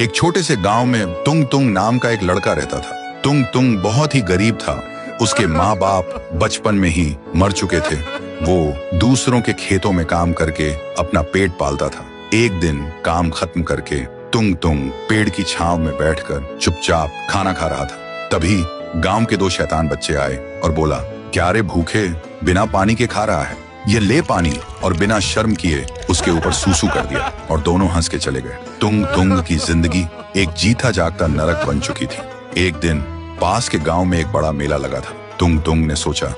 एक छोटे से गांव में तुंग तुंग नाम का एक लड़का रहता था। तुंग तुंग बहुत ही गरीब था। उसके माँ बाप बचपन में ही मर चुके थे। वो दूसरों के खेतों में काम करके अपना पेट पालता था। एक दिन काम खत्म करके तुंग तुंग पेड़ की छांव में बैठकर चुपचाप खाना खा रहा था। तभी गांव के दो शैतान बच्चे आए और बोला, क्या रे भूखे बिना पानी के खा रहा है? ये ले पानी। और बिना शर्म किए उसके ऊपर सूसू कर दिया और दोनों हंस के चले गए। तुंग तुंग की जिंदगी एक जीता जागता नरक बन चुकी थी। एक दिन पास के गांव में एक बड़ा मेला लगा था। तुंग तुंग ने सोचा,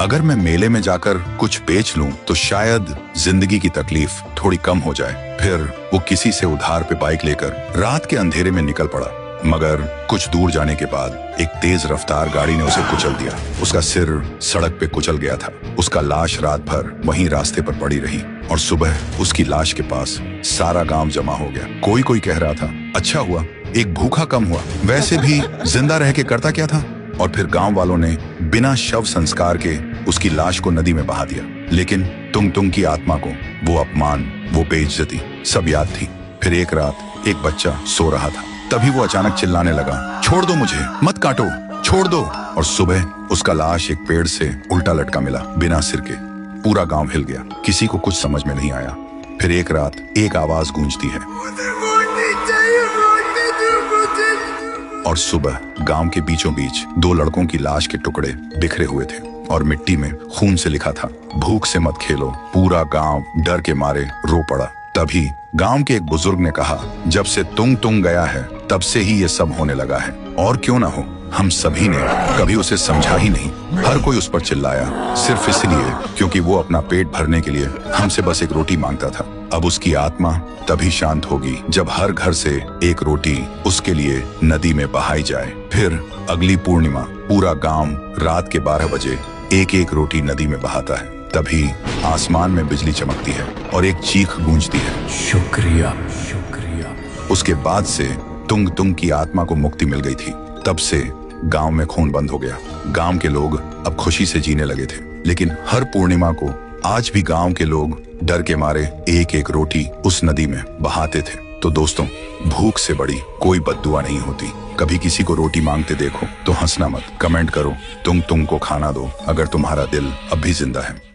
अगर मैं मेले में जाकर कुछ बेच लूं तो शायद जिंदगी की तकलीफ थोड़ी कम हो जाए। फिर वो किसी से उधार पे बाइक लेकर रात के अंधेरे में निकल पड़ा। मगर कुछ दूर जाने के बाद एक तेज रफ्तार गाड़ी ने उसे कुचल दिया। उसका सिर सड़क पे कुचल गया था। उसका लाश रात भर वहीं रास्ते पर पड़ी रही और सुबह उसकी लाश के पास सारा गांव जमा हो गया। कोई कोई कह रहा था, अच्छा हुआ एक भूखा कम हुआ, वैसे भी जिंदा रह के करता क्या था। और फिर गांव वालों ने बिना शव संस्कार के उसकी लाश को नदी में बहा दिया। लेकिन तुंग तुंग की आत्मा को वो अपमान, वो बेइज्जती सब याद थी। फिर एक रात एक बच्चा सो रहा था। तभी वो अचानक चिल्लाने लगा, छोड़ दो मुझे, मत काटो, छोड़ दो। और सुबह उसका लाश एक पेड़ से उल्टा लटका मिला, बिना सिर के। पूरा गांव हिल गया। किसी को कुछ समझ में नहीं आया। फिर एक रात एक आवाज गूंजती है और सुबह गांव के बीचों बीच दो लड़कों की लाश के टुकड़े बिखरे हुए थे और मिट्टी में खून से लिखा था, भूख से मत खेलो। पूरा गांव डर के मारे रो पड़ा। तभी गांव के एक बुजुर्ग ने कहा, जब से तुंग तुंग गया है तब से ही ये सब होने लगा है। और क्यों ना हो, हम सभी ने कभी उसे समझा ही नहीं। हर कोई उस पर चिल्लाया सिर्फ इसलिए क्योंकि वो अपना पेट भरने के लिए हमसे बस एक रोटी मांगता था। अब उसकी आत्मा तभी शांत होगी जब हर घर से एक रोटी उसके लिए नदी में बहाई जाए। फिर अगली पूर्णिमा पूरा गांव रात के 12 बजे एक एक रोटी नदी में बहाता है। तभी आसमान में बिजली चमकती है और एक चीख गूंजती है, शुक्रिया शुक्रिया। उसके बाद से तुंग तुंग की आत्मा को मुक्ति मिल गई थी। तब से गांव में खून बंद हो गया। गांव के लोग अब खुशी से जीने लगे थे। लेकिन हर पूर्णिमा को आज भी गांव के लोग डर के मारे एक एक रोटी उस नदी में बहाते थे। तो दोस्तों, भूख से बड़ी कोई बद्दुआ नहीं होती। कभी किसी को रोटी मांगते देखो तो हंसना मत, कमेंट करो, तुंग तुंग को खाना दो अगर तुम्हारा दिल अब भी जिंदा है।